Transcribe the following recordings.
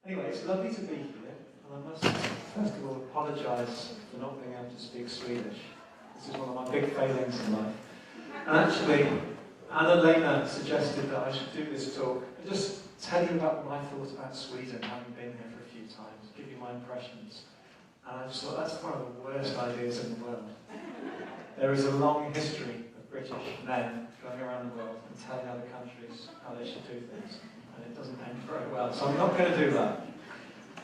Anyway, it's lovely to be here, and I must first of all apologise for not being able to speak Swedish. This is one of my big failings in life. And actually, Anna-Lena suggested that I should do this talk and just tell you about my thoughts about Sweden, having been here for a few times, give you my impressions. And I just thought that's one of the worst ideas in the world. There is a long history of British men going around the world and telling other countries how they should do things. And it doesn't end very well. So I'm not going to do that.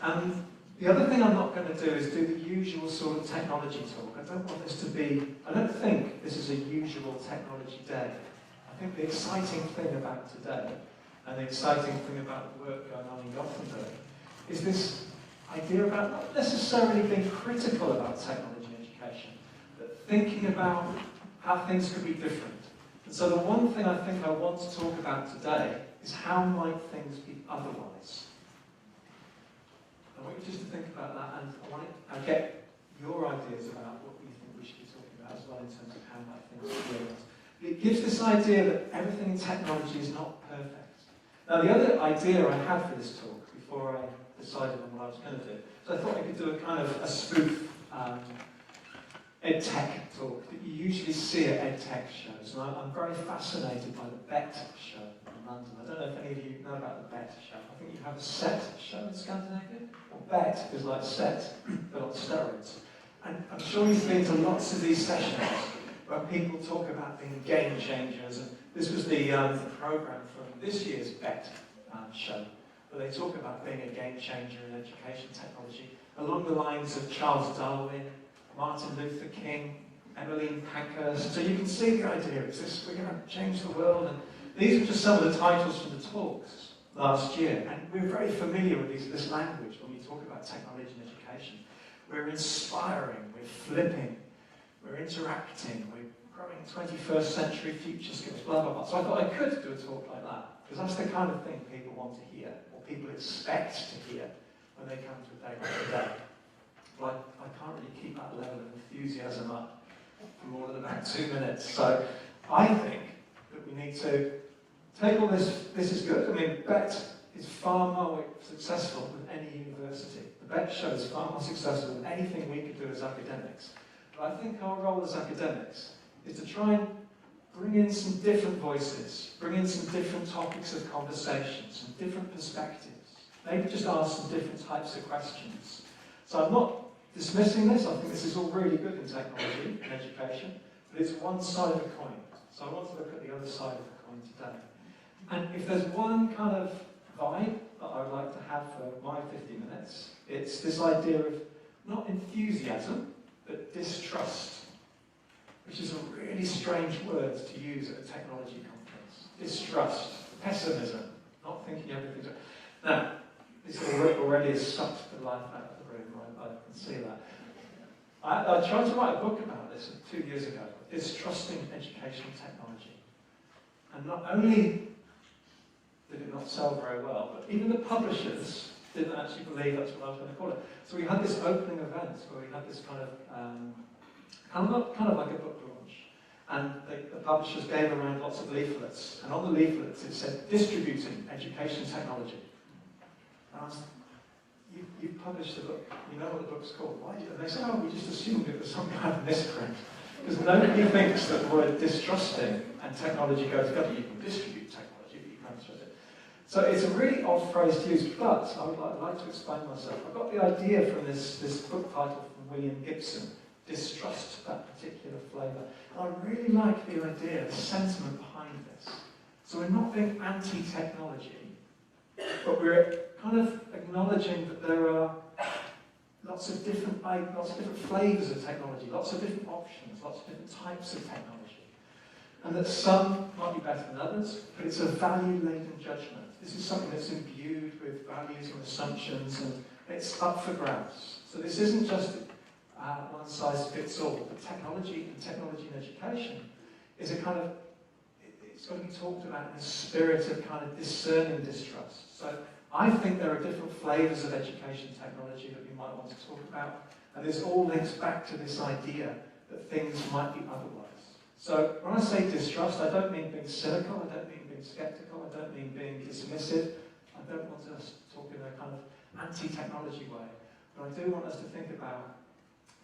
And the other thing I'm not going to do is do the usual sort of technology talk. I don't want this to be, I don't think this is a usual technology day. I think the exciting thing about today, and the exciting thing about the work going on in Gothenburg, is this idea about not necessarily being critical about technology education, but thinking about how things could be different. And so the one thing I think I want to talk about today is how might things be otherwise. I want you just to think about that, and I get your ideas about what you think we should be talking about as well in terms of how might things be otherwise. It gives this idea that everything in technology is not perfect. Now the other idea I had for this talk, before I decided on what I was going to do, so I thought I could do a kind of a spoof EdTech talk that you usually see at EdTech shows. And I'm very fascinated by the BET show in London. I don't know if any of you know about the BET show. I think you have a SET show in Scandinavia. Well, BET is like SET, but on steroids. And I'm sure you've been to lots of these sessions where people talk about being game changers. And this was the program from this year's BET show, where they talk about being a game changer in education technology, along the lines of Charles Darwin, Martin Luther King, Emmeline Pankhurst. So you can see the idea is this, we're going to change the world. And these are just some of the titles from the talks last year. And we're very familiar with this language when we talk about technology and education. We're inspiring, we're flipping, we're interacting, we're growing 21st century future skills, blah, blah, blah. So I thought I could do a talk like that, because that's the kind of thing people want to hear, or people expect to hear when they come to a day like today. But I can't really keep that level of enthusiasm up for more than about 2 minutes. So I think that we need to take all this. This is good. I mean, BET is far more successful than any university. The BET show is far more successful than anything we could do as academics. But I think our role as academics is to try and bring in some different voices, bring in some different topics of conversation, some different perspectives, maybe just ask some different types of questions. So I'm not dismissing this. I think this is all really good in technology and education, but it's one side of a coin. So I want to look at the other side of the coin today. And if there's one kind of vibe that I would like to have for my 50 minutes, it's this idea of not enthusiasm, but distrust, which is a really strange word to use at a technology conference. Distrust, pessimism, not thinking everything's right. Now, this already has sucked the life out of the room, I can see that. I tried to write a book about this 2 years ago, Distrusting Educational Technology. And not only did it not sell very well, but even the publishers didn't actually believe that's what I was going to call it. So we had this opening event where we had this kind of like a book launch. And the publishers gave around lots of leaflets. And on the leaflets it said, Distributing Education Technology. And I was like, you've published the book, you know what the book's called. Why do you? And they said, oh, we just assumed it was some kind of misprint. Because nobody thinks that the word distrusting and technology go together. You can distribute technology, but you can't distrust it. So it's a really odd phrase to use, but I'd like to explain myself. I got the idea from this book title from William Gibson, Distrust That Particular Flavour. And I really like the idea, the sentiment behind this. So we're not being anti-technology, but we're kind of acknowledging that there are lots of different flavours of technology, lots of different options, lots of different types of technology. And that some might be better than others, but it's a value-laden judgment. This is something that's imbued with values and assumptions, and it's up for grabs. So this isn't just one size fits all. But technology and education is a kind of, it's got to be talked about in a spirit of kind of discerning distrust. So I think there are different flavours of education technology that we might want to talk about, and this all links back to this idea that things might be otherwise. So when I say distrust, I don't mean being cynical, I don't mean being sceptical, I don't mean being dismissive, I don't want us to talk in a kind of anti-technology way. But I do want us to think about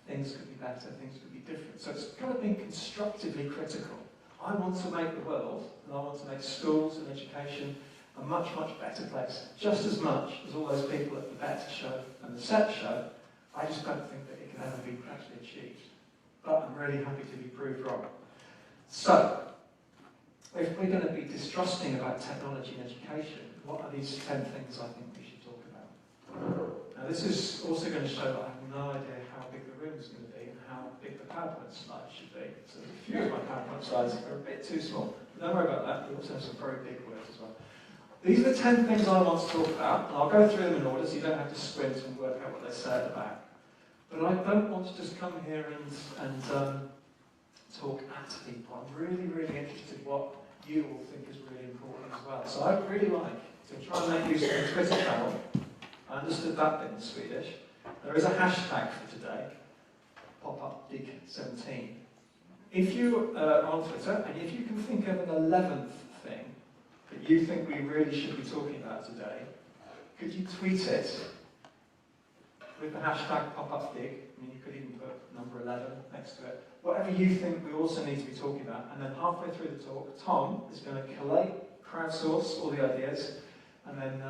things could be better, things could be different. So it's kind of being constructively critical. I want to make the world, and I want to make schools and education a much, much better place. Just as much as all those people at the Better Show and the Set Show, I just don't think that it can ever be actually achieved. But I'm really happy to be proved wrong. So, if we're going to be distrusting about technology and education, what are these 10 things I think we should talk about? Now this is also going to show that I have no idea how big the room is going to be and how big the PowerPoint slides should be. So a few of my PowerPoint slides are a bit too small. But don't worry about that, we also have some very big words as well. These are the 10 things I want to talk about, and I'll go through them in order so you don't have to squint and work out what they say at the back. But I don't want to just come here and talk at people. I'm really, really interested in what you all think is really important as well. So I'd really like to try and make use of the Twitter channel. I understood that bit in Swedish. There is a hashtag for today, popupdig17. If you are on Twitter, and if you can think of an 11th thing that you think we really should be talking about today, could you tweet it with the hashtag popupdig? I mean, you could even put number 11 next to it. Whatever you think we also need to be talking about, and then halfway through the talk, Tom is going to collate, crowdsource all the ideas, and then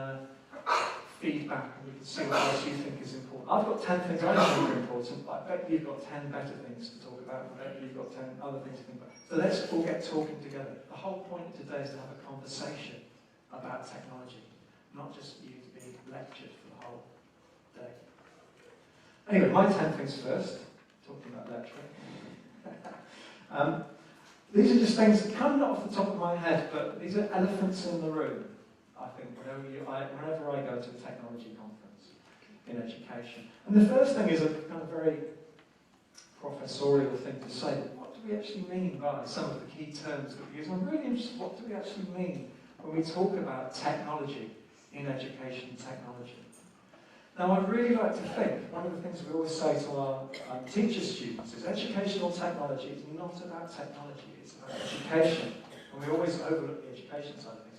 feedback, and we can see what else you think is important. I've got 10 things I think are important, but I bet you've got 10 better things to talk about, and I bet you've got 10 other things to think about. So let's all get talking together. The whole point of today is to have a conversation about technology, not just you to be lectured for the whole day. Anyway, my 10 things first, talking about lecturing. These are just things that come not off the top of my head, but these are elephants in the room, I think, whenever I go to a technology conference in education. And the first thing is a kind of very professorial thing to say. What do we actually mean by some of the key terms that we use? I'm really interested, what do we actually mean when we talk about technology in education technology? Now, I'd really like to think, one of the things we always say to our teacher students is educational technology is not about technology, it's about education. And we always overlook the education side of things.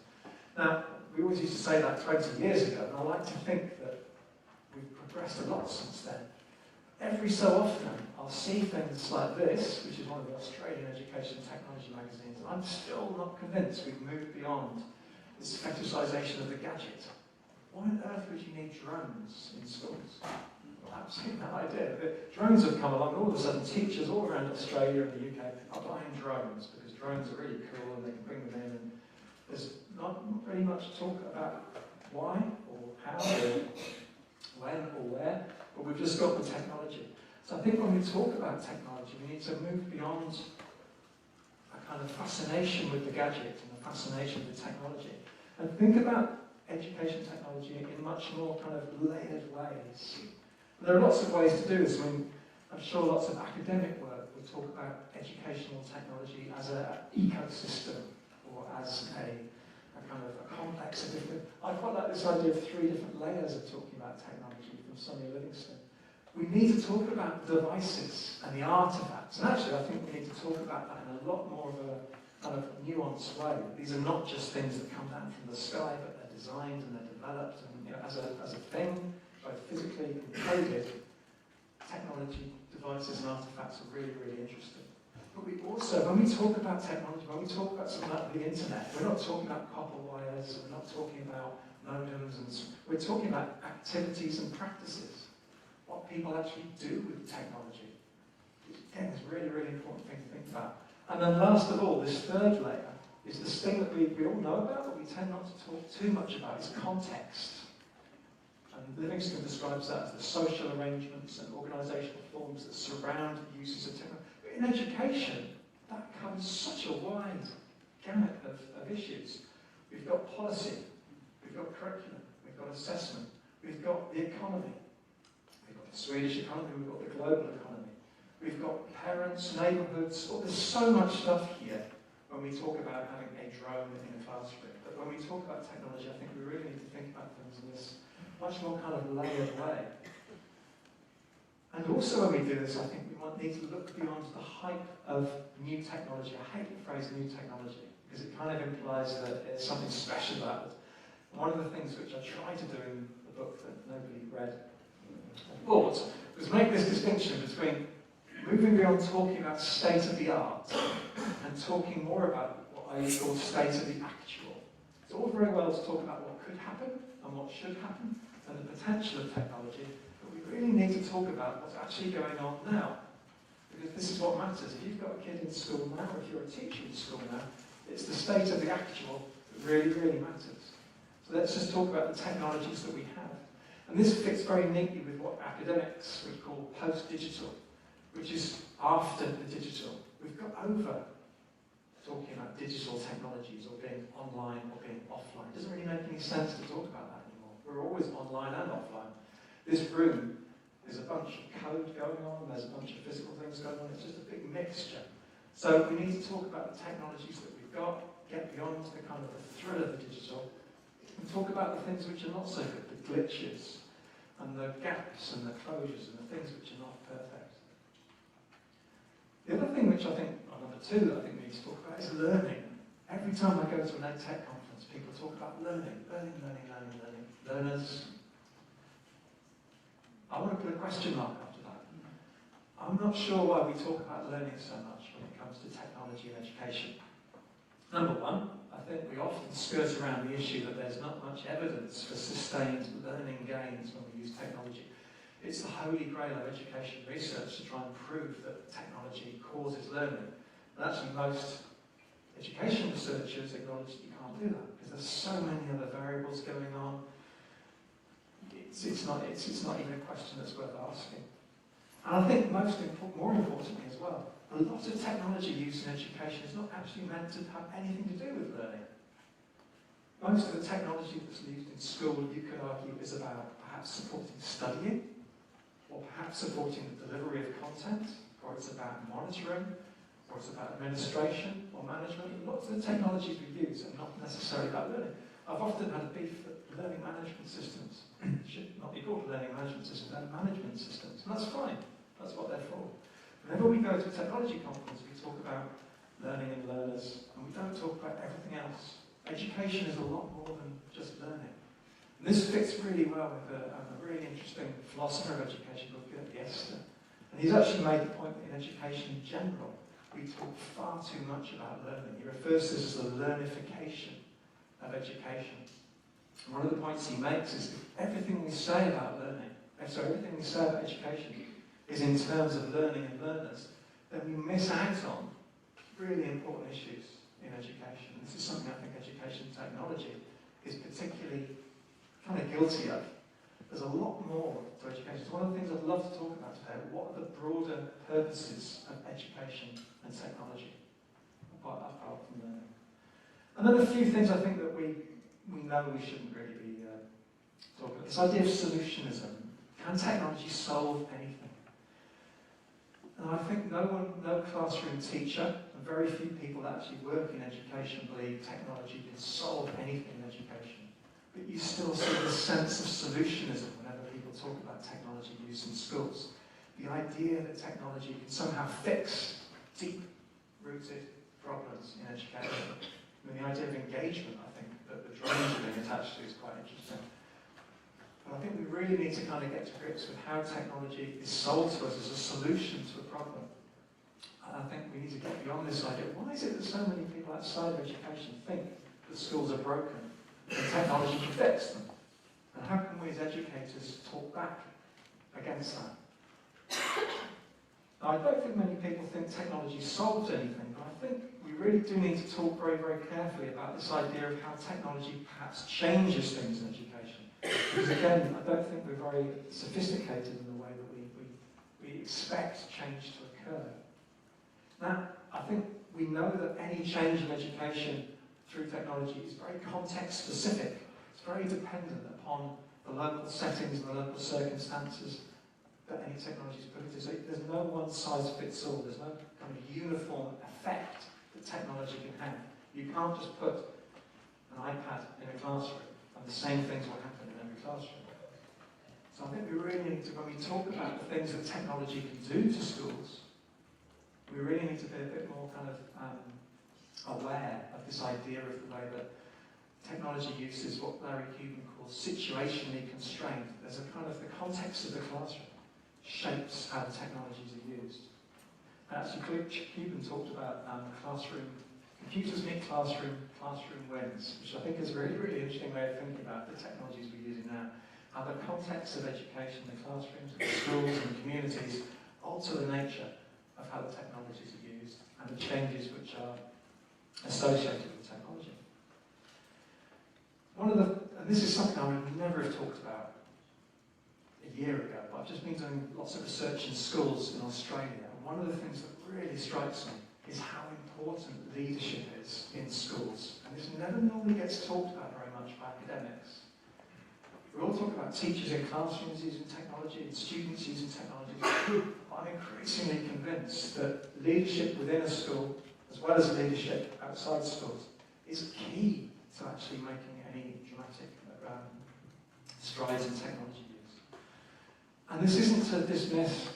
Now, we always used to say that 20 years ago, and I like to think that we've progressed a lot since then. Every so often, I'll see things like this, which is one of the Australian education technology magazines, and I'm still not convinced we've moved beyond this fetishisation of the gadget. Why on earth would you need drones in schools? Well, absolutely no idea. But drones have come along, all of a sudden teachers all around Australia and the UK are buying drones because drones are really cool and they can bring them in, and there's not really much talk about why or how or when or where, but we've just got the technology. So I think when we talk about technology, we need to move beyond a kind of fascination with the gadget and the fascination with the technology and think about education technology in much more kind of layered ways. There are lots of ways to do this. I mean, I'm sure lots of academic work will talk about educational technology as an ecosystem or as a kind of a complex of different... I quite like this idea of 3 different layers of talking about technology from Sonia Livingston. We need to talk about the devices and the artifacts. And actually, I think we need to talk about that in a lot more of a kind of nuanced way. These are not just things that come down from the sky, but they're designed and they're developed, and as a thing, both physically and coded, technology, devices and artifacts are really, really interesting. But we also, when we talk about technology, when we talk about something like the internet, we're not talking about copper wires, we're not talking about modems, and we're talking about activities and practices, what people actually do with technology. Again, it's a really, really important thing to think about. And then last of all, this third layer is this thing that we all know about, but we tend not to talk too much about, is context. And Livingston describes that as the social arrangements and organisational forms that surround the uses of technology. But in education, that covers such a wide gamut of issues. We've got policy, we've got curriculum, we've got assessment, we've got the economy, we've got the Swedish economy, we've got the global economy, we've got parents, neighbourhoods, there's so much stuff here when we talk about having a drone in a classroom. But when we talk about technology, I think we really need to think about things in this much more kind of layered way. And also when we do this, I think we need to look beyond the hype of new technology. I hate the phrase new technology, because it kind of implies that it's something special about it. One of the things which I try to do in the book that nobody read and bought, was make this distinction between moving beyond talking about state of the art and talking more about what I call state of the actual. It's all very well to talk about what could happen and what should happen and the potential of technology, but we really need to talk about what's actually going on now. Because this is what matters. If you've got a kid in school now, or if you're a teacher in school now, it's the state of the actual that really, really matters. So let's just talk about the technologies that we have. And this fits very neatly with what academics would call post-digital, which is after the digital. We've got over talking about digital technologies or being online or being offline. It doesn't really make any sense to talk about that anymore. We're always online and offline. This room, there's a bunch of code going on, there's a bunch of physical things going on, it's just a big mixture. So we need to talk about the technologies that we've got, get beyond the kind of the thrill of the digital, and talk about the things which are not so good, the glitches, and the gaps, and the closures, and the things which are not perfect. The other thing which I think, or number two that I think we need to talk about is learning. Every time I go to an EdTech conference, people talk about learning. Learners. I want to put a question mark after that. I'm not sure why we talk about learning so much when it comes to technology and education. Number one, I think we often skirt around the issue that there's not much evidence for sustained learning gains when we use technology. It's the holy grail of education research to try and prove that technology causes learning. And actually most education researchers acknowledge that you can't do that because there's so many other variables going on. It's not even a question that's worth asking. And I think more importantly as well, a lot of technology used in education is not actually meant to have anything to do with learning. Most of the technology that's used in school, you could argue, is about perhaps supporting studying, or perhaps supporting the delivery of content, or it's about monitoring, or it's about administration or management. Lots of the technologies we use are not necessarily about learning. I've often had a beef that learning management systems should not be called learning management systems, they're management systems. And that's fine, that's what they're for. Whenever we go to a technology conference, we talk about learning and learners, and we don't talk about everything else. Education is a lot more than just learning. And this fits really well with a really interesting philosopher of education called Yester. And he's actually made the point that in education in general, we talk far too much about learning. He refers to this as the learnification of education. And one of the points he makes is if everything we say about learning, everything we say about education is in terms of learning and learners, then we miss out on really important issues in education. And this is something I think education technology is particularly kind of guilty of. There's a lot more to education. It's one of the things I'd love to talk about today. What are the broader purposes of education and technology, apart from learning? And then a few things I think that we know we shouldn't really be talking about. This idea of solutionism. Can technology solve anything? And I think no classroom teacher, and very few people that actually work in education believe technology can solve anything in education. But you still see the sense of solutionism whenever people talk about technology use in schools. The idea that technology can somehow fix deep-rooted problems in education. And the idea of engagement, I think, that the drones are being attached to is quite interesting. But I think we really need to kind of get to grips with how technology is sold to us as a solution to a problem. And I think we need to get beyond this idea. Why is it that so many people outside of education think that schools are broken and technology can fix them? And how can we as educators talk back against that? Now, I don't think many people think technology solves anything, but I think we really do need to talk very, very carefully about this idea of how technology perhaps changes things in education. Because again, I don't think we're very sophisticated in the way that we expect change to occur. Now, I think we know that any change in education through technology is very context specific. It's very dependent upon the local settings and the local circumstances that any technology is put into. So there's no one size fits all. There's no kind of uniform effect that technology can have. You can't just put an iPad in a classroom and the same things will happen in every classroom. So I think we really need to, when we talk about the things that technology can do to schools, we really need to be a bit more kind of aware of this idea of the way that technology use is what Larry Cuban calls situationally constrained. There's a kind of the context of the classroom shapes how the technologies are used. And actually, Cuban talked about classroom, computers meet classroom, classroom wins, which I think is a really, really interesting way of thinking about the technologies we're using now. How the context of education, the classrooms, the schools and communities alter the nature of how the technologies are used and the changes which are associated with technology. And this is something I would never have talked about a year ago, but I've just been doing lots of research in schools in Australia, and one of the things that really strikes me is how important leadership is in schools. And this never normally gets talked about very much by academics. We all talk about teachers in classrooms using technology and students using technology. I'm increasingly convinced that leadership within a school, as well as leadership outside schools, is key to actually making any dramatic strides in technology use. And this isn't to dismiss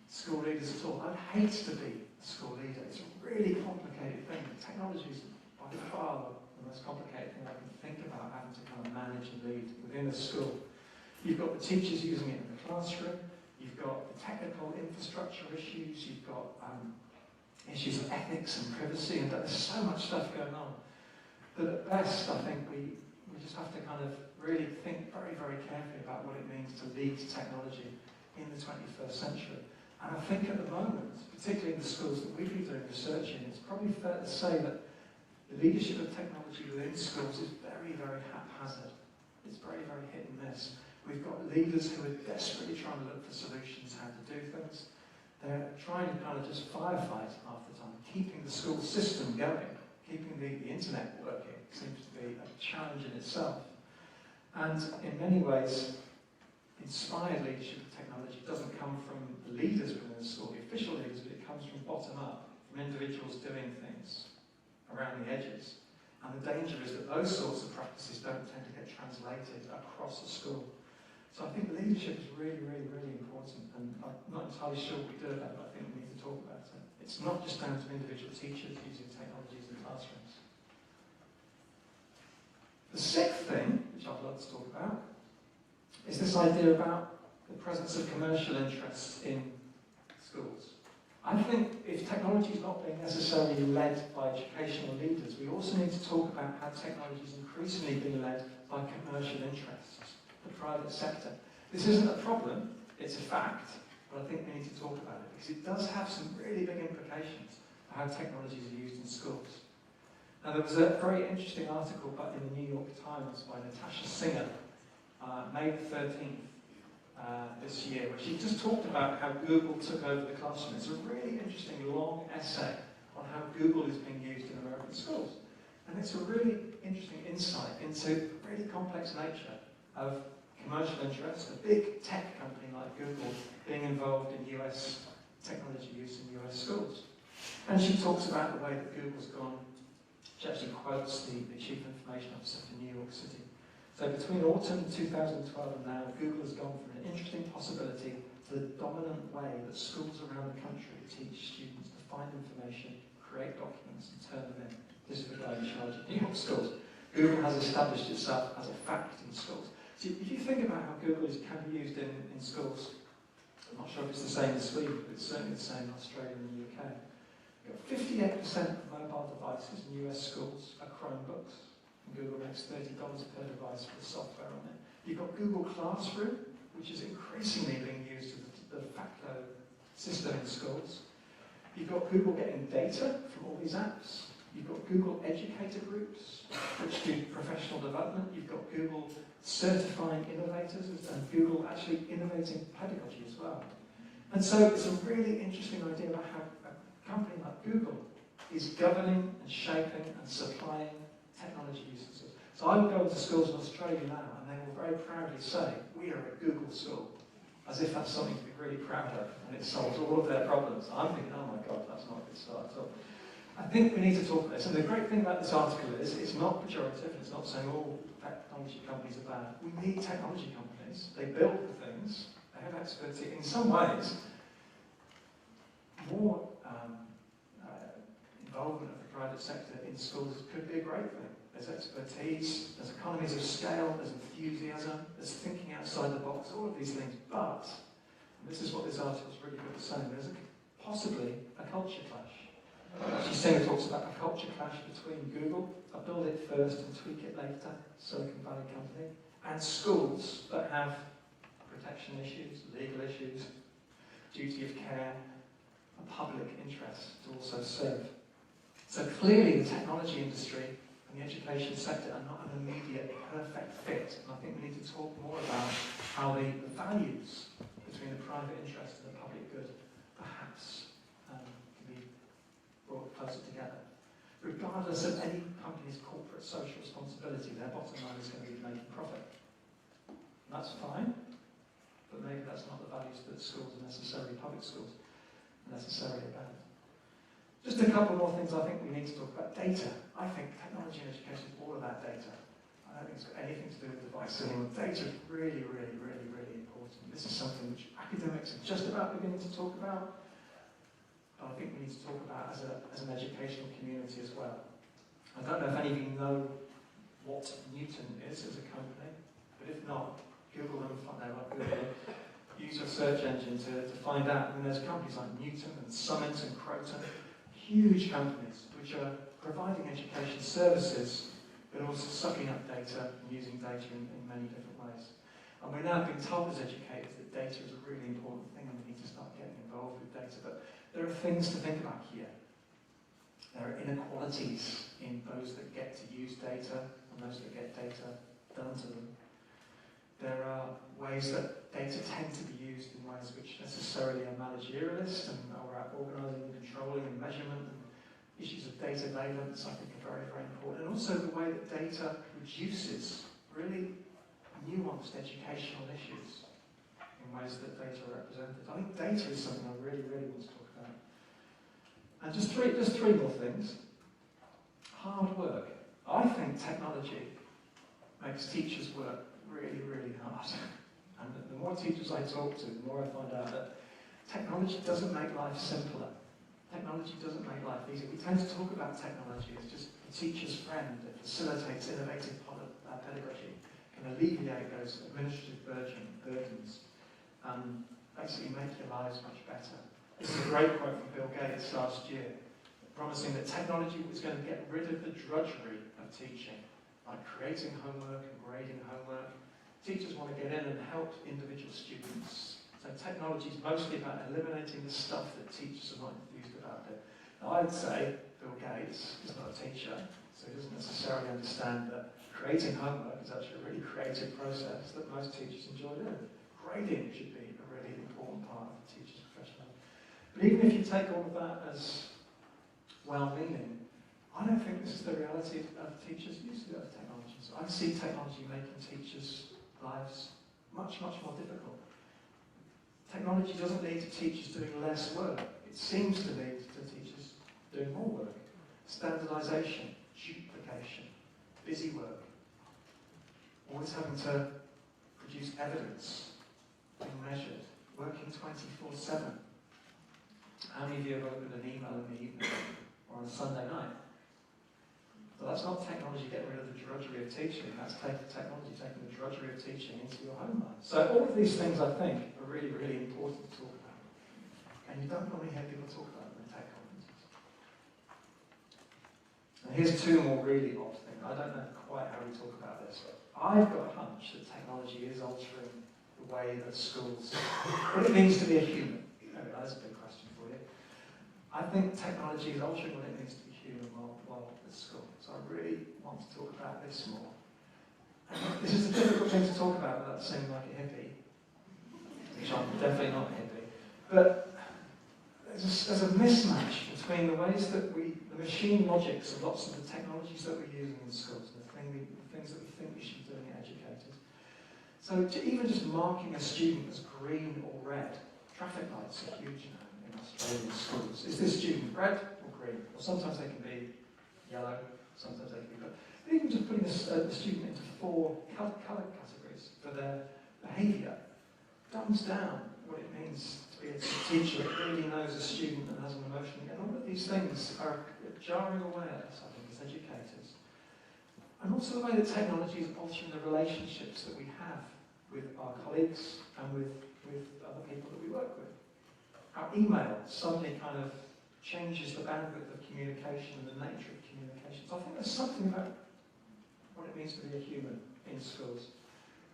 school leaders at all. I'd hate to be a school leader. It's a really complicated thing. Technology is by far the most complicated thing I can think about having to kind of manage and lead within a school. You've got the teachers using it in the classroom, you've got the technical infrastructure issues, you've got issues of ethics and privacy, and there's so much stuff going on that at best I think we just have to kind of really think very, very carefully about what it means to lead technology in the 21st century. And I think at the moment, particularly in the schools that we've been doing research in, it's probably fair to say that the leadership of technology within schools is very, very haphazard. It's very, very hit and miss. We've got leaders who are desperately trying to look for solutions, how to do things. They're trying to kind of just firefight half the time, keeping the school system going, keeping the internet working seems to be a challenge in itself. And in many ways, inspired leadership of technology doesn't come from the leaders within the school, the official leaders, but it comes from bottom up, from individuals doing things around the edges. And the danger is that those sorts of practices don't tend to get translated across the school. So I think leadership is really, really, really important, and I'm not entirely sure what we do about it, but I think we need to talk about it. It's not just down to individual teachers using technologies in classrooms. The sixth thing, which I'd love to talk about, is this idea about the presence of commercial interests in schools. I think if technology is not being necessarily led by educational leaders, we also need to talk about how technology is increasingly being led by commercial interests, the private sector. This isn't a problem, it's a fact, but I think we need to talk about it because it does have some really big implications for how technologies are used in schools. Now there was a very interesting article in the New York Times by Natasha Singer, May the 13th this year, where she just talked about how Google took over the classroom. It's a really interesting long essay on how Google is being used in American schools. And it's a really interesting insight into the really complex nature of commercial interests, a big tech company like Google being involved in US technology use in US schools. And she talks about the way that Google's gone. She actually quotes the Chief Information Officer for New York City. So between autumn 2012 and now, Google has gone from an interesting possibility to the dominant way that schools around the country teach students to find information, create documents and turn them in. This is the guy in charge of New York schools. Google has established itself as a fact in schools. So if you think about how Google can be used in schools, I'm not sure if it's the same in Sweden, but it's certainly the same in Australia and the UK. 58% of mobile devices in US schools are Chromebooks. Google makes $30 per device for the software on it. You've got Google Classroom, which is increasingly being used as the de facto system in schools. You've got Google getting data from all these apps. You've got Google educator groups, which do professional development. You've got Google certifying innovators and Google actually innovating pedagogy as well. And so it's a really interesting idea about how a company like Google is governing and shaping and supplying technology uses. So I would go into schools in Australia now and they will very proudly say, we are a Google school, as if that's something to be really proud of and it solves all of their problems. I'm thinking, oh my God, that's not a good start at all. I think we need to talk about this, and the great thing about this article is it's not pejorative, it's not saying all technology companies are bad. We need technology companies, they build the things, they have expertise. In some ways, more involvement of the private sector in schools could be a great thing. there's expertise, there's economies of scale, there's enthusiasm, there's thinking outside the box, all of these things. But, and this is what this article is really good at saying, there's possibly a culture clash. Actually, Singer talks about a culture clash between Google, a build it first and tweak it later, Silicon Valley company, and schools that have protection issues, legal issues, duty of care, a public interest to also serve. So clearly the technology industry and the education sector are not an immediate perfect fit. And I think we need to talk more about how the values between the private interest and the public good perhaps can be brought closer together. Regardless of any company's corporate social responsibility, their bottom line is going to be making profit. And that's fine, but maybe that's not the values that schools are necessarily, public schools, are necessarily about. Just a couple more things I think we need to talk about. Data. I think technology and education is all about data. I don't think it's got anything to do with devices anymore. Data is really, really, really, really important. This is something which academics are just about beginning to talk about, but I think we need to talk about as an educational community as well. I don't know if any of you know what Newton is as a company, but if not, Google them, use your search engine to find out. And there's companies like Newton and Summit and Croton, huge companies which are providing education services, but also sucking up data and using data in many different ways. And we're now being told as educators that data is a really important thing and we need to start getting involved with data. But there are things to think about here. There are inequalities in those that get to use data and those that get data done to them. There are ways that data tend to be used in ways which necessarily are managerialist and are about organising and controlling and measurement, and issues of data valence I think are very, very important. And also the way that data produces really nuanced educational issues in ways that data are represented. I think data is something I really, really want to talk about. And just three more things. Hard work. I think technology makes teachers work really, really hard. And the more teachers I talk to, the more I find out that technology doesn't make life simpler. Technology doesn't make life easier. We tend to talk about technology as just a teacher's friend that facilitates innovative pedagogy, can alleviate those administrative burdens, and basically make your lives much better. This is a great quote from Bill Gates last year, promising that technology was going to get rid of the drudgery of teaching, like creating homework and grading homework. Teachers want to get in and help individual students. So technology is mostly about eliminating the stuff that teachers are not enthused about it. Now I'd say Bill Gates is not a teacher, so he doesn't necessarily understand that creating homework is actually a really creative process that most teachers enjoy doing. Grading should be a really important part of the teacher's profession. But even if you take all of that as well-meaning, I don't think this is the reality of teachers' use of technology. So I see technology making teachers' lives much, much more difficult. Technology doesn't lead to teachers doing less work. It seems to lead to teachers doing more work. Standardization, duplication, busy work. Always having to produce evidence, being measured, working 24/7. How many of you have opened an email in the evening or on a Sunday night? But that's not technology getting rid of the drudgery of teaching, that's technology taking the drudgery of teaching into your home life. So all of these things, I think, are really, really important to talk about. And you don't normally hear people talk about them in tech conferences. And here's two more really odd things. I don't know quite how we talk about this, but I've got a hunch that technology is altering the way that schools, what it means to be a human. Okay, that's a big question for you. I think technology is altering what it means to be human while at school. So I really want to talk about this more. And this is a difficult thing to talk about without seeming like a hippie, which I'm definitely not a hippie. But there's a mismatch between the ways that the machine logics of lots of the technologies that we're using in schools, and the things that we think we should be doing as educators. So even just marking a student as green or red, traffic lights are huge now in Australian schools. Is this student red or green? Or sometimes they can be yellow, sometimes they can be blue. But even just putting a student into 4 colour categories for their behaviour dumbs down what it means to be a teacher that really knows a student and has an emotion. And all of these things are jarring away at us, I think, as educators. And also the way that technology is altering the relationships that we have with our colleagues and with other people that we work with. Our email suddenly kind of changes the bandwidth of communication and the nature of communication. So I think there's something about what it means to be a human in schools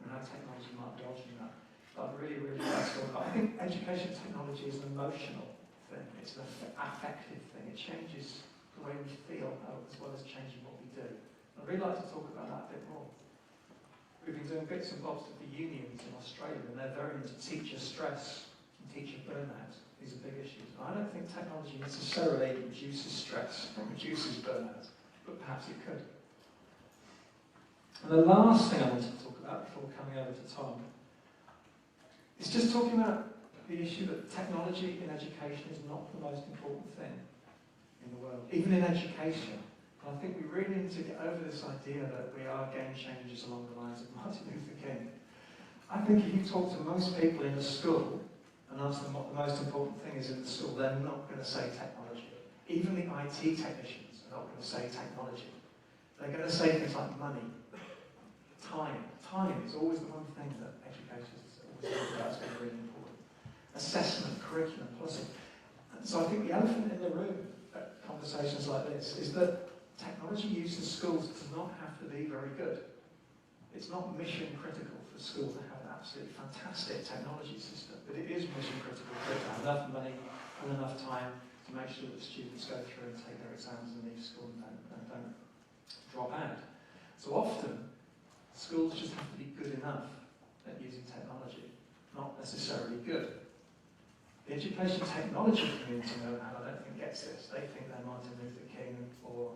and how technology might be altering that. But I'm really, really like to talk about. I think education technology is an emotional thing. It's an affective thing. It changes the way we feel as well as changing what we do. I'd really like to talk about that a bit more. We've been doing bits and bobs with the unions in Australia, and they're very into teacher stress and teacher burnout. These are big issues. I don't think technology necessarily reduces stress and reduces burnout, but perhaps it could. And the last thing I wanted to talk about before coming over to Tom is just talking about the issue that technology in education is not the most important thing in the world, even in education. And I think we really need to get over this idea that we are game changers along the lines of Martin Luther King. I think if you talk to most people in a school and ask them what the most important thing is in the school, they're not going to say technology. Even the IT technicians are not going to say technology. They're going to say things like money, time. Time is always the one thing that educators always talk about as being really important. Assessment, curriculum, policy. And so I think the elephant in the room at conversations like this is that technology used in schools does not have to be very good. It's not mission critical for schools to have an absolutely fantastic technology system, but it is mission critical for it to have enough money and enough time to make sure that students go through and take their exams and leave school and don't drop out. So often, schools just have to be good enough at using technology, not necessarily good. The education technology community, I don't think gets this. They think they're Martin Luther King or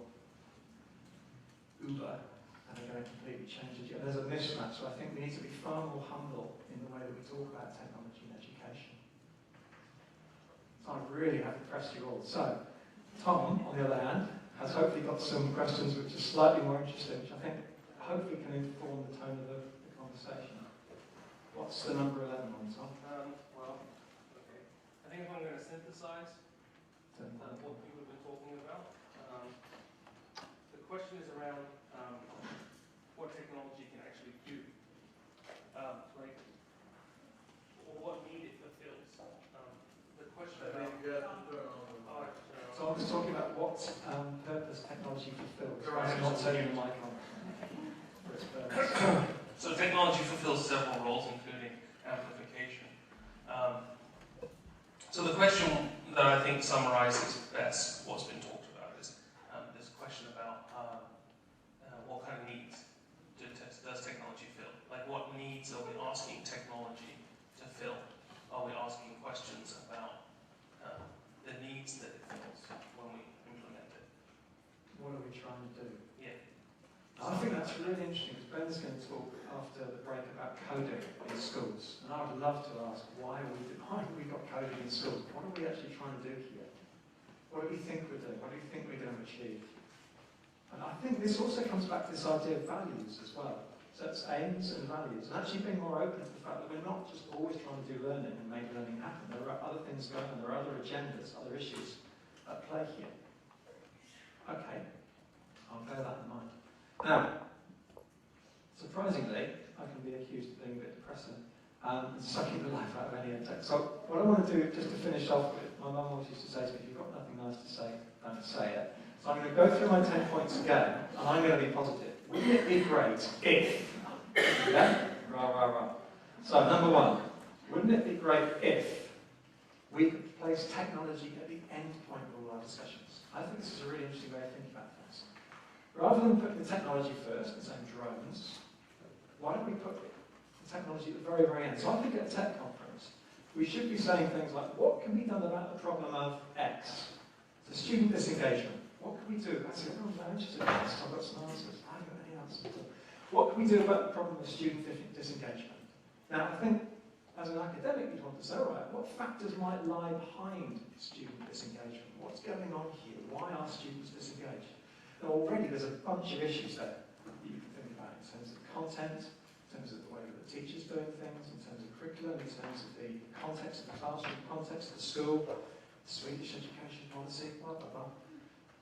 Uber, and they're going to completely change it. There's a mismatch, so I think we need to be far more humble in the way that we talk about technology in education. So I really have to press you all. So, Tom, on the other hand, has hopefully got some questions which are slightly more interesting, which I think hopefully can inform the tone of the conversation. What's the number 11 one, Tom? Well, okay. I think if I'm going to synthesize what people have been talking about, the question is around what technology can actually do, like what need it fulfills. The question about so I was talking about what purpose technology fulfills. I'm not turning the mic on. So technology fulfills several roles, including amplification. So the question that I think summarizes best what's been talked about is this question about what kind of needs does technology fill? Like what needs are we asking technology to fill? Are we asking questions about the needs that it fills when we implement it? What are we trying to do? Yeah. I think that's really interesting because Ben's going to talk after the break about coding in schools. And I would love to ask why have we got coding in schools? What are we actually trying to do here? What do we think we're doing? What do we think we're going to achieve? And I think this also comes back to this idea of values as well. So it's aims and values. And actually being more open to the fact that we're not just always trying to do learning and make learning happen. There are other things going on. There are other agendas, other issues at play here. Okay, I'll bear that in mind. Now, surprisingly, I can be accused of being a bit depressing and sucking the life out of any edtech. So what I want to do, just to finish off with, my mum always used to say to me, if you've got nothing nice to say, don't say it. So I'm going to go through my 10 points again, and I'm going to be positive. Wouldn't it be great if, yeah? Rah, rah, rah. So number 1, wouldn't it be great if we could place technology at the end point of all our discussions? I think this is a really interesting way of thinking about things. Rather than putting the technology first and saying drones, why don't we put the technology at the very, very end? So I think at a tech conference, we should be saying things like, what can be done about the problem of X? So student disengagement. What can we do? I said, oh, I'm interested in this. I've got some answers. I haven't got any answers. What can we do about the problem of student disengagement? Now, I think, as an academic, you'd want to say, all right, what factors might lie behind student disengagement? What's going on here? Why are students disengaged? Now, already there's a bunch of issues there that you can think about in terms of content, in terms of the way that the teacher's doing things, in terms of curriculum, in terms of the context of the classroom, context of the school, the Swedish education policy, blah, blah, blah.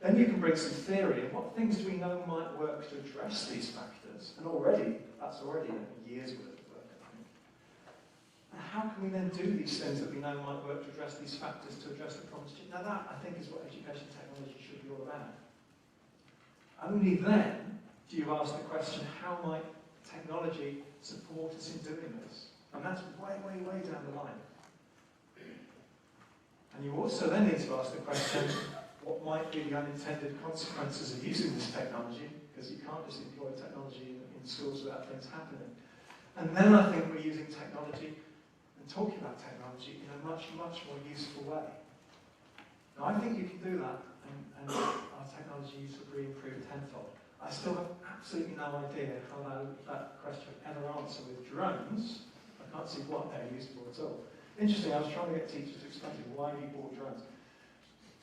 Then you can bring some theory, and what things do we know might work to address these factors? And already, that's already a year's worth of work, I think. And how can we then do these things that we know might work to address these factors, to address the problems? Now that, I think, is what education technology should be all about. Only then do you ask the question, how might technology support us in doing this? And that's way, way, way down the line. And you also then need to ask the question, what might be the unintended consequences of using this technology? Because you can't just employ technology in schools without things happening. And then I think we're using technology and talking about technology in a much, much more useful way. Now I think you can do that, and our technology use will be improved tenfold. I still have absolutely no idea how that question would ever answer with drones. I can't see what they're used for at all. Interesting, I was trying to get teachers to explain to me why you bought drones.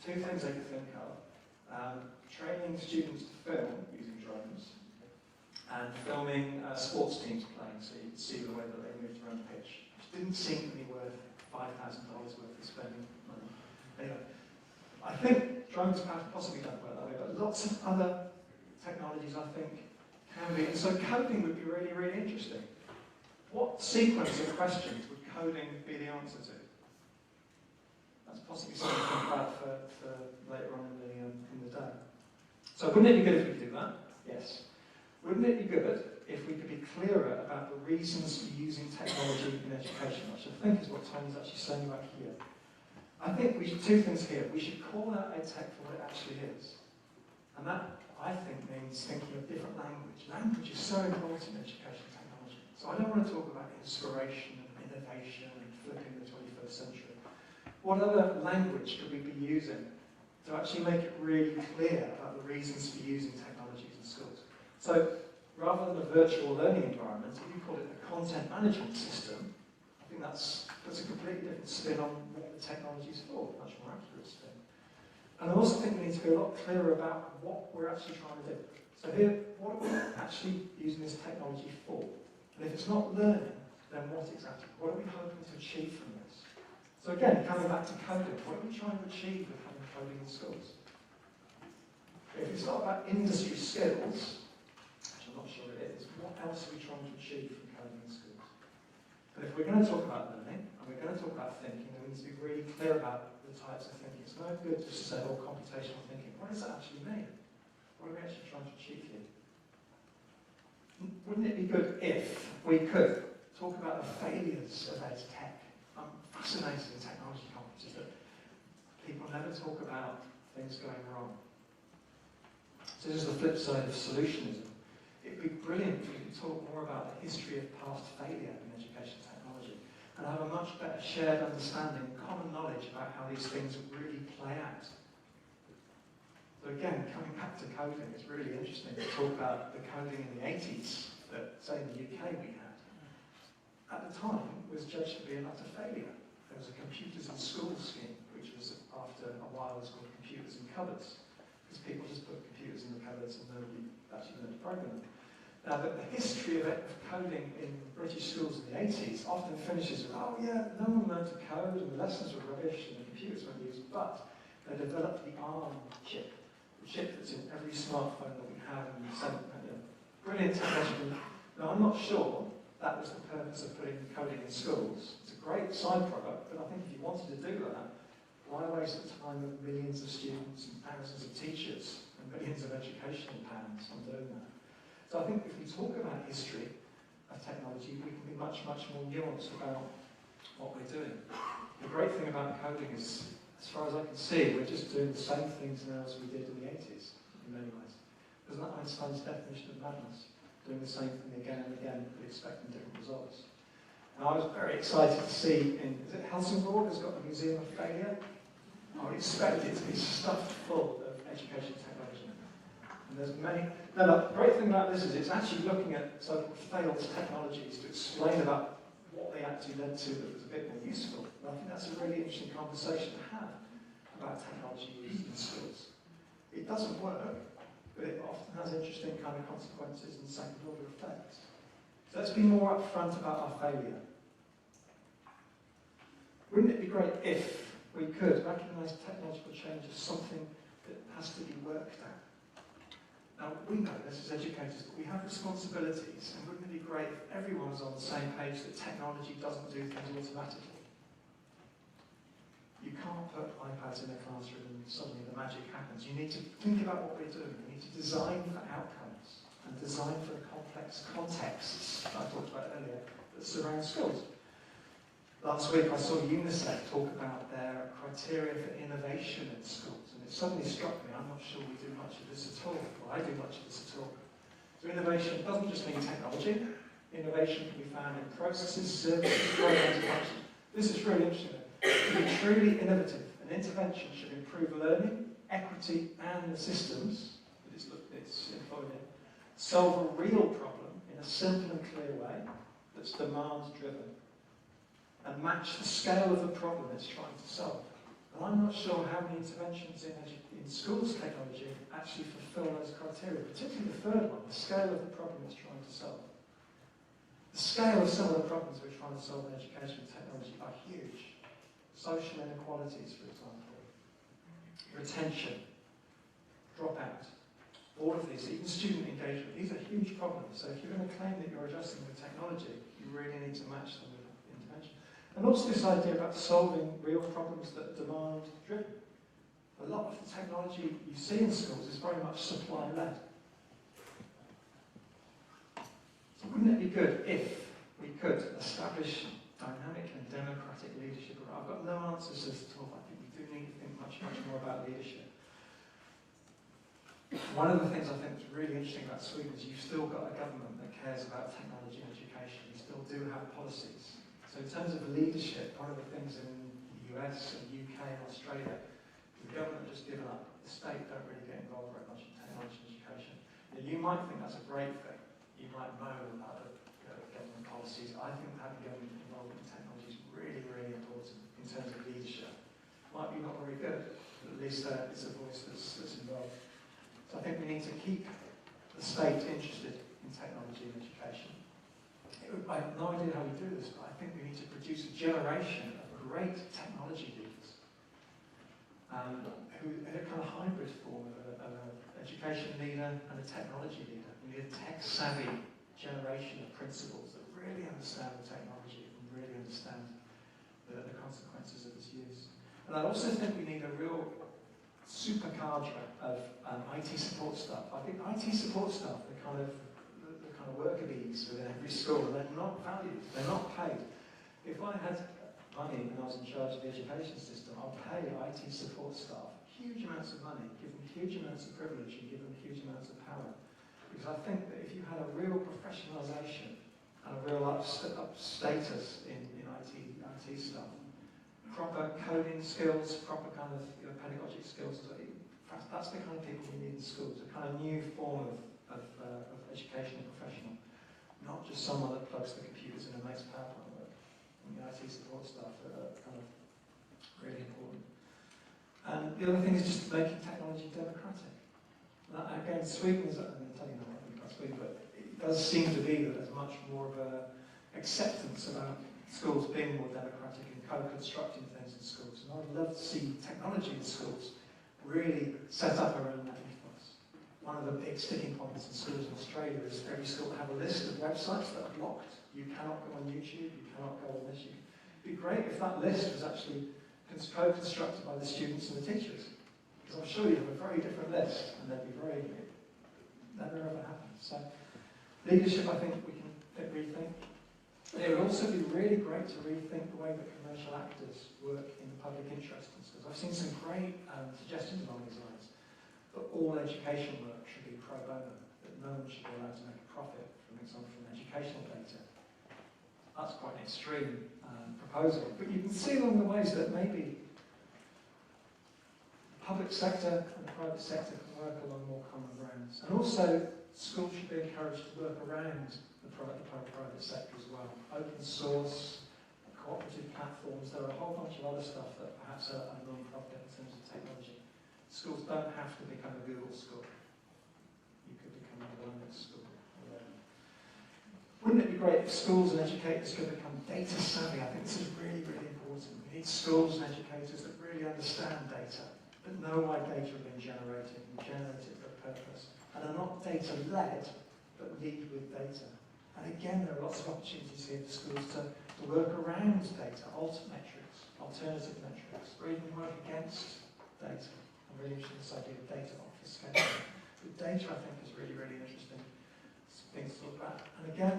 Two things I could think of. Training students to film using drones, and filming sports teams playing so you can see the way that they moved around the pitch, which didn't seem to be worth $5,000 worth of spending money. Anyway, I think drones possibly don't work that way, but lots of other technologies I think can be. And so coding would be really, really interesting. What sequence of questions would coding be the answer to? That's possibly something to think about for later on in the day. So wouldn't it be good if we could do that? Yes. Wouldn't it be good if we could be clearer about the reasons for using technology in education, which I think is what Tony's actually saying right here. I think we should, two things here. We should call out EdTech for what it actually is. And that, I think, means thinking of different language. Language is so important in education technology. So I don't want to talk about inspiration and innovation and flipping the 21st century. What other language could we be using to actually make it really clear about the reasons for using technologies in schools? So rather than a virtual learning environment, if you call it a content management system, I think that's a completely different spin on what the technology is for, much more accurate spin. And I also think we need to be a lot clearer about what we're actually trying to do. So here, what are we actually using this technology for? And if it's not learning, then what exactly? What are we hoping to achieve from this? So again, coming back to coding, what are we trying to achieve with having coding in schools? If it's not about industry skills, which I'm not sure it is, what else are we trying to achieve from coding in schools? But if we're going to talk about learning, and we're going to talk about thinking, then we need to be really clear about the types of thinking. It's no good just to say, oh, computational thinking. What does that actually mean? What are we actually trying to achieve here? Wouldn't it be good if we could talk about the failures of EdTech? I'm fascinated in technology conferences that people never talk about things going wrong. So this is the flip side of solutionism. It'd be brilliant if we could talk more about the history of past failure in education technology and have a much better shared understanding, common knowledge about how these things really play out. So again, coming back to coding, it's really interesting to talk about the coding in the 80s that, say, in the UK we had. At the time, was judged to be an utter failure. There was a computers in schools scheme, which was after a while was called computers in cupboards, because people just put computers in the cupboards and nobody actually learned to program them. Now, the history of coding in British schools in the 80s often finishes with, oh yeah, no one learned to code and the lessons were rubbish and the computers weren't used, but they developed the ARM chip, the chip that's in every smartphone that we have and sent, brilliant technology. Now, I'm not sure that was the purpose of putting coding in schools. It's a great side product, but I think if you wanted to do that, why waste the time of millions of students and thousands of teachers and millions of educational pounds on doing that? So I think if we talk about history of technology, we can be much, much more nuanced about what we're doing. The great thing about coding is, as far as I can see, we're just doing the same things now as we did in the 80s, in many ways. Isn't that Einstein's definition of madness? Doing the same thing again and again, but expecting different results. And I was very excited to see is it Helsingborg has got a museum of failure? I would expect it to be stuffed full of education technology. And there's many. Now, the great thing about this is it's actually looking at so-called failed technologies to explain about what they actually led to that was a bit more useful. And I think that's a really interesting conversation to have about technology used in schools. It doesn't work, but it often has interesting kind of consequences and second-order effects. So let's be more upfront about our failure. Wouldn't it be great if we could recognise technological change as something that has to be worked at. Now, we know this as educators, but we have responsibilities, and wouldn't it be great if everyone was on the same page that technology doesn't do things automatically? You can't put iPads in a classroom and suddenly the magic happens. You need to think about what we're doing. We need to design for outcomes and design for the complex contexts I talked about earlier that surround schools. Last week I saw UNICEF talk about their criteria for innovation in schools, and it suddenly struck me, I'm not sure we do much of this at all, or I do much of this at all. So innovation doesn't just mean technology. Innovation can be found in processes, services, programs, and functions. This is really interesting. To be truly innovative, an intervention should improve learning, equity, and the systems that it's employed in, solve a real problem in a simple and clear way that's demand-driven, and match the scale of the problem it's trying to solve. And I'm not sure how many interventions in schools technology actually fulfill those criteria, particularly the third one, the scale of the problem it's trying to solve. The scale of some of the problems we're trying to solve in education and technology are huge. Social inequalities, for example, retention, dropout, all of these, even student engagement, these are huge problems. So if you're going to claim that you're adjusting the technology, you really need to match them with intervention. And also this idea about solving real problems that are demand-driven. A lot of the technology you see in schools is very much supply-led. So wouldn't it be good if we could establish dynamic and democratic leadership? I've got no answers as to all. I think we do need to think much, much more about leadership. One of the things I think is really interesting about Sweden is you've still got a government that cares about technology and education. You still do have policies. So in terms of leadership, one of the things in the US and UK and Australia, the government has just given up. The state don't really get involved very much in technology and education. Now, you might think that's a great thing. You might moan about the government policies. I think having government involvement in technology is really, really important in terms of leadership. Might be not very good, but at least it's a voice that's involved. So I think we need to keep the state interested in technology and education. I have no idea how we do this, but I think we need to produce a generation of great technology leaders who are a kind of hybrid form of an education leader and a technology leader. We need a tech-savvy generation of principals that really understand the technology and really understand the consequences of its use. And I also think we need a real super cadre of IT support staff. I think IT support staff are the kind of worker bees within every school, and they're not valued, they're not paid. If I had money when I was in charge of the education system, I'd pay IT support staff huge amounts of money, give them huge amounts of privilege, and give them huge amounts of power. Because I think that if you had a real professionalisation and a real up status in IT staff, proper coding skills, proper kind of pedagogic skills, that's the kind of people we need in schools, a kind of new form of educational professional, not just someone that plugs the computers in and makes PowerPoint work. And the IT support staff are kind of really important. And the other thing is just making technology democratic. Now, again, Sweden is, I'm going to tell you what I think about Sweden, but it does seem to be that there's much more of an acceptance about schools being more democratic and co-constructing things in schools. And I'd love to see technology in schools really set up around that ethos. One of the big sticking points in schools in Australia is every school have a list of websites that are blocked. You cannot go on YouTube, you cannot go on this. It'd be great if that list was actually co-constructed by the students and the teachers. Because I'm sure you have a very different list, and they'd be very, never ever happens. So, leadership, I think we can rethink. It would also be really great to rethink the way that commercial actors work in the public interest in schools. I've seen some great suggestions along these lines, that all education work should be pro bono, that no one should be allowed to make a profit, for example, from educational data. That's quite an extreme proposal, but you can see along the ways that maybe the public sector and the private sector can work along more common grounds. And also, schools should be encouraged to work around the private sector as well. Open source, cooperative platforms, there are a whole bunch of other stuff that perhaps are non-profit in terms of technology. Schools don't have to become a Google school. You could become a Linux school. Wouldn't it be great if schools and educators could become data savvy? I think this is really, really important. We need schools and educators that really understand data that know why data are being generated and generated for a purpose, and are not data-led, but lead with data. And again, there are lots of opportunities here for schools to work around data, alter metrics, alternative metrics, or even work against data. I'm really interested in this idea of data obfuscation. But data, I think, is really, really interesting thing to talk about. And again,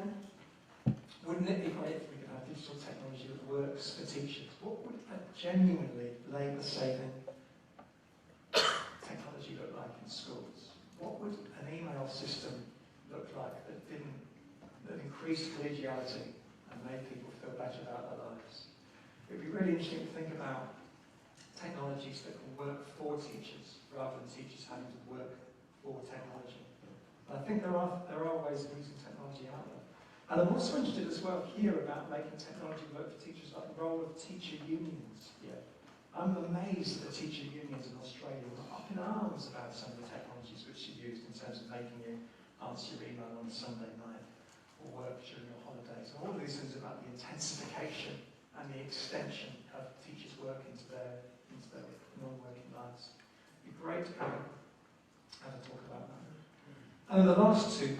wouldn't it be great if we could have digital technology that works for teachers? What would a genuinely labour-saving technology look like in schools? What would an email system look like that increased collegiality and made people feel better about their lives? It would be really interesting to think about technologies that can work for teachers rather than teachers having to work for technology. And I think there are ways of using technology out there. And I'm also interested as well here about making technology work for teachers, like the role of teacher unions here. I'm amazed that the teacher unions in Australia were up in arms about some of the technologies which are used in terms of making you answer your email on a Sunday night or work during your holidays. And all of these things about the intensification and the extension of teachers' work into their non-working lives. It'd be great to have a talk about that. And the last two,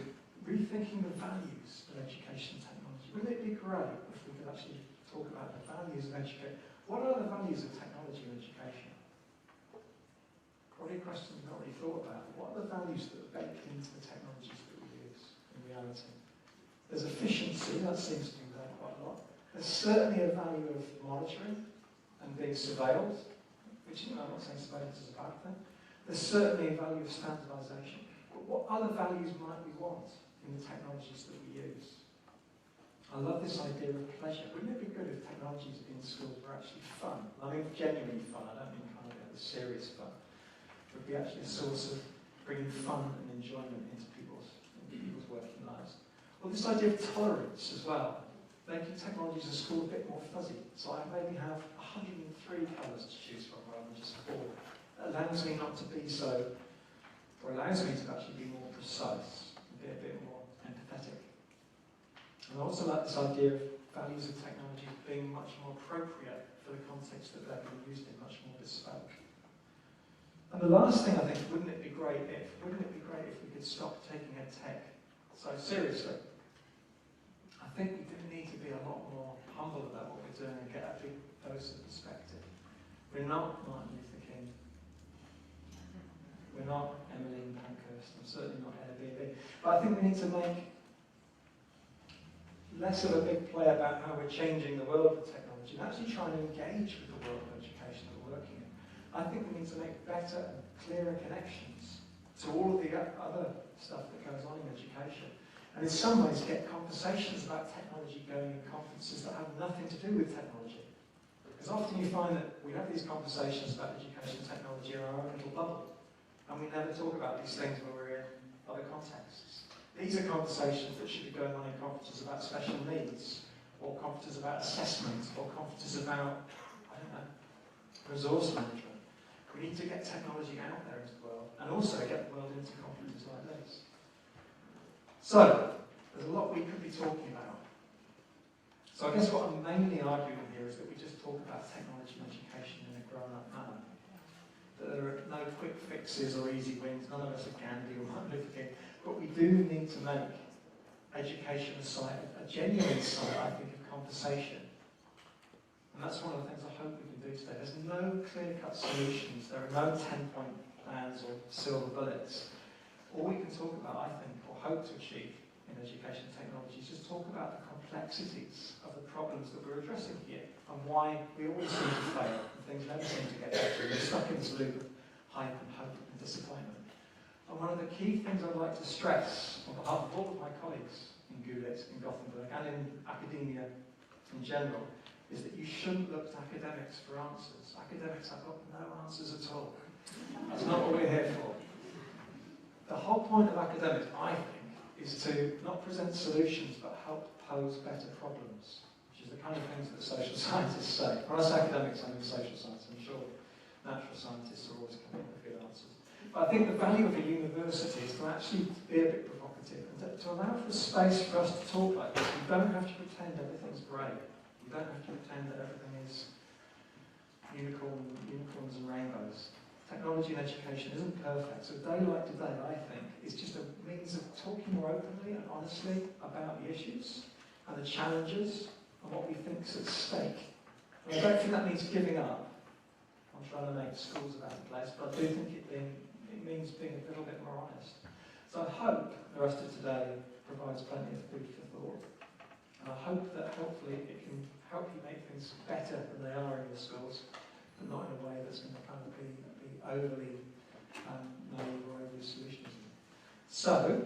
rethinking the values of education technology. Wouldn't it be great if we could actually talk about the values of education? What are the values of technology in education? Probably a question you've not really thought about. What are the values that are baked into the technologies that we use in reality? There's efficiency, that seems to be there quite a lot. There's certainly a value of monitoring and being surveilled, which I'm not saying surveillance is a bad thing. There's certainly a value of standardisation. But what other values might we want in the technologies that we use? I love this idea of pleasure. Wouldn't it be good if technologies in schools were actually fun? I mean, genuinely fun. I don't mean kind of the serious fun. It would be actually a source of bringing fun and enjoyment into people's working lives. Well, this idea of tolerance as well, making technologies in school a bit more fuzzy. So I maybe have 103 colours to choose from rather than just 4. That allows me not to be so, or allows me to actually be more precise and be a bit more empathetic. And I also like this idea of values of technology being much more appropriate for the context that they're being used in, much more bespoke. And the last thing I think, wouldn't it be great if we could stop taking ed tech so seriously? I think we do need to be a lot more humble about what we're doing and get a big dose of perspective. We're not Martin Luther King. We're not Emmeline Pankhurst. I'm certainly not Ella Beebe. But I think we need to make less of a big play about how we're changing the world with technology and actually trying to engage with the world of education that we're working in. I think we need to make better and clearer connections to all of the other stuff that goes on in education. And in some ways get conversations about technology going in conferences that have nothing to do with technology. Because often you find that we have these conversations about education technology in our own little bubble. And we never talk about these things when we're in other contexts. These are conversations that should be going on in conferences about special needs, or conferences about assessment, or conferences about, I don't know, resource management. We need to get technology out there into the world, and also get the world into conferences like this. So, there's a lot we could be talking about. So I guess what I'm mainly arguing here is that we just talk about technology and education in a grown-up manner. That there are no quick fixes or easy wins, none of us are Gandhi or Martin Luther King. But we do need to make education a genuine site, I think, of conversation. And that's one of the things I hope we can do today. There's no clear-cut solutions. There are no 10-point plans or silver bullets. All we can talk about, I think, or hope to achieve in education technology is just talk about the complexities of the problems that we're addressing here and why we always seem to fail and things never seem to get better. We're stuck in this loop of hype and hope and disappointment. And one of the key things I'd like to stress on behalf of all of my colleagues in Gulit, in Gothenburg, and in academia in general, is that you shouldn't look to academics for answers. Academics have got no answers at all. That's not what we're here for. The whole point of academics, I think, is to not present solutions, but help pose better problems, which is the kind of things that social scientists say. When I say academics, I mean social science. I'm sure natural scientists are always coming up with good answers. But I think the value of a university is to actually be a bit provocative and to allow for space for us to talk like this. You don't have to pretend everything's great. You don't have to pretend that everything is unicorns and rainbows. technology in education isn't perfect. So a day like today, I think, is just a means of talking more openly and honestly about the issues and the challenges and what we think is at stake. And I don't think that means giving up. I'm trying to make schools a better place, but I do think it means being a little bit more honest. So I hope the rest of today provides plenty of food for thought. And I hope that hopefully it can help you make things better than they are in your schools, but not in a way that's going to kind of be overly naive or overly solutionism. So,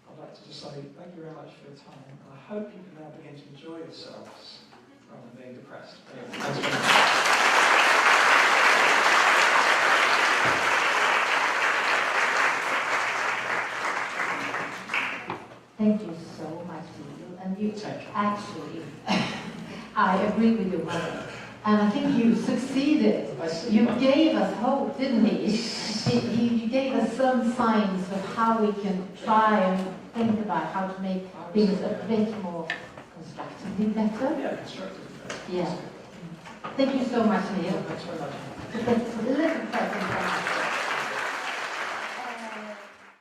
I'd like to just say thank you very much for your time, and I hope you can now begin to enjoy yourselves rather than being depressed. Anyway, thanks very much. Thank you so much, Neil. And you actually, I agree with your mother. And I think you succeeded. You gave us hope, didn't he? You gave us some signs of how we can try and think about how to make things a bit more constructively better. Yeah, constructively better. Yeah. Thank you so much, Neil. Thanks very much.